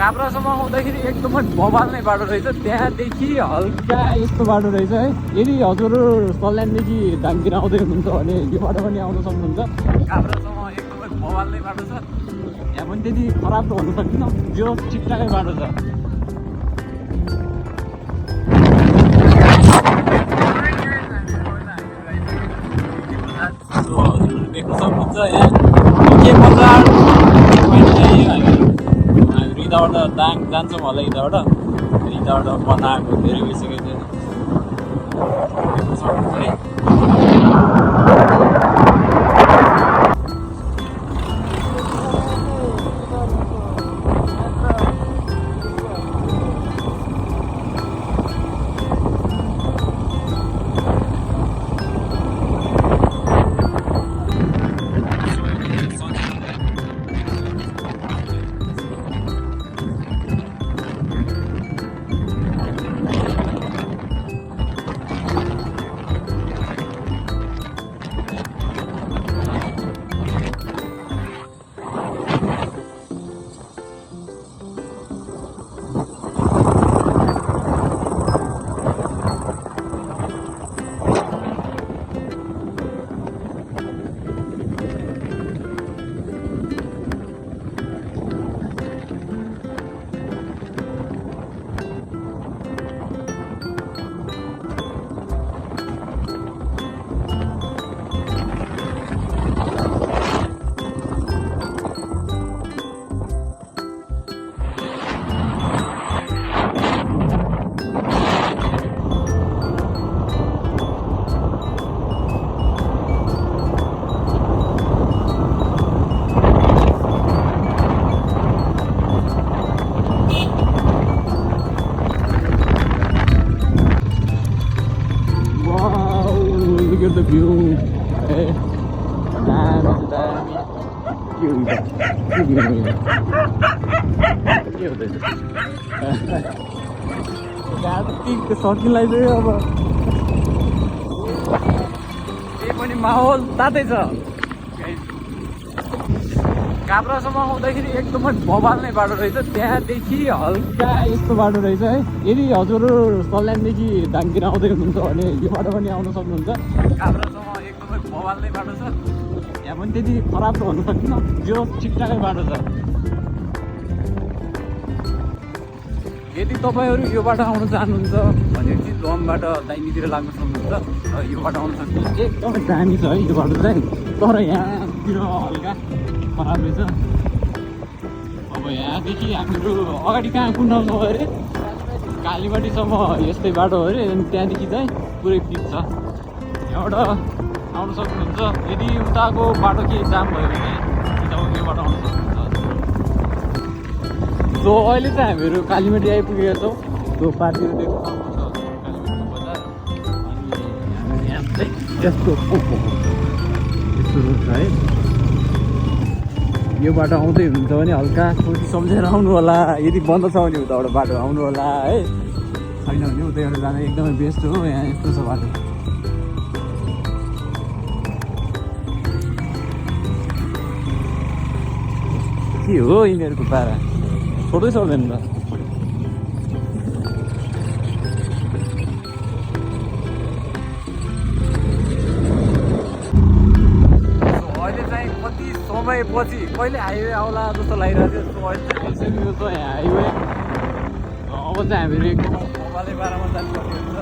काभ्रासम्म आउँदाखेरि एकदमै बवाल नै बाटो रहेछ। त्यहाँदेखि हल्का यस्तो बाटो रहेछ है। यदि हजुरहरू सल्यानदेखि धामतिर आउँदै हुनुहुन्छ भने यो बाटो पनि आउन सक्नुहुन्छ। काभ्रासम्म एकदमै बवाल नै बाटो छ। यहाँ पनि त्यति खराब त हुनु सक्दैन, जो ठिकठाकै बाटो छ। देख्न सक्नुहुन्छ यहाँ के बजार यताबाट दाङ जान्छौँ होला। यताबाट बनाएको धेरै भइसकेको छ। देख्न सक्नुहुन्छ है। The view, सकिँलाई चाहिँ अब त्यही पनि माहौल तातै छ। काभ्रासम्म आउँदाखेरि एकदमै बवाल नै बाटो रहेछ। त्यहाँदेखि हल्का यस्तो बाटो रहेछ है। यदि हजुरहरू सल्यानदेखि धामतिर आउँदै हुनुहुन्छ भने यो बाटो पनि आउन सक्नुहुन्छ। काभ्रासम्म एकदमै बवाल नै बाटो छ। यहाँ पनि त्यति खराब त हुनु सक्दैन, जो ठिकठाकै बाटो छ। यदि तपाईँहरू यो बाटो आउन चाहनुहुन्छ भने चितवनबाट दाहिनेतिर लाग्न सक्नुहुन्छ र यो बाटो आउन सक्नुहुन्छ। एकदमै दामी छ है यो बाटो चाहिँ, तर यहाँतिर हल्का खराब रहेछ। अब यहाँदेखि हाम्रो अगाडि कहाँ कुन ठाउँ छ अरे कालीबाटीसम्म यस्तै बाटो हो अरे। अनि त्यहाँदेखि चाहिँ पुरै पिच छ। यहाँबाट आउन सक्नुहुन्छ। यदि उताको बाटो केही जाम भयो भने यो बाटो आउन सक्नुहुन्छ। सो अहिले चाहिँ हामीहरू कालीबाटी आइपुगेका छौँ। त्यो पार्टीहरू देख्न सक्नुहुन्छ कालीबाटीको बजार। अनि यहाँ चाहिँ यस्तो रोड छ है। यो बाटो आउँदै हुनुहुन्छ भने हल्का सोची सम्झेर आउनु होला। यदि बन्द छ भने उताबाट बाटो आउनु होला है। छैन भने उतैबाट जान एकदमै बेस्ट हो। यहाँ यस्तो छ बाटो। के हो यिनीहरूको पारा, छोड्दै सक्दैन त। समयपछि कहिले हाइवे आउला जस्तो लागिरहेको थियो। अहिले चाहिँ आइसकेको छ यहाँ हाइवे। अब चाहिँ हामीहरू एकदम मोबाइलै बाह्रमा जानुपर्ने हुन्छ।